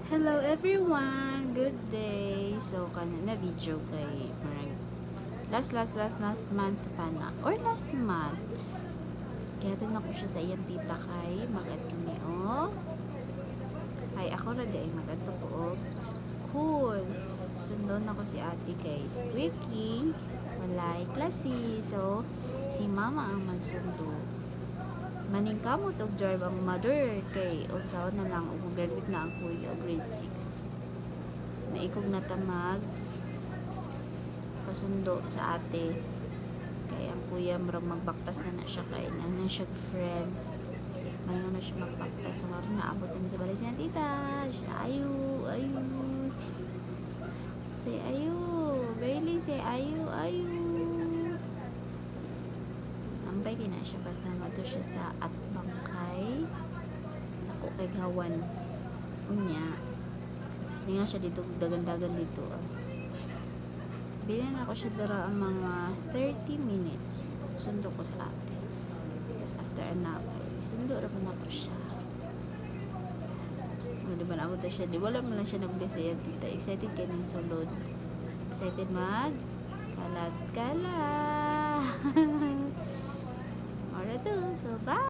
Hello everyone! Good day! So, kanina video kay last month pa na. Or last month. Kaya doon ako siya sa iyang tita kay mag-at kami ay ako na ay mag-ato ko school. Sundon ako si ate kay Squeaky. Walay klase. So, si mama ang magsundo. Maning kamot og drive ang mother kay unsaon na lang og graduate na ang kuya grade 6. Maikog na tamag pasundo sa ate kay ang kuya murag magbaktas na siya kay na siya friends. Mayo na siya magbaktas so karon naabot kami sa balay siya tita. Siya ayu. Say ayu. Bailey say ayu. Ambay kina siya kasama to siya sa atbangkay nako kay gawan unya hindi nga siya dito dagan-dagan dito bilan ako siya dara ang mga 30 minutes sundo ko sa ate yes after an hour sundo ra pa nako siya diba na ako siya di wala man lang siya nag-bless sa iyang tita excited kayo ng sulod excited mag kalat Alright, so bye!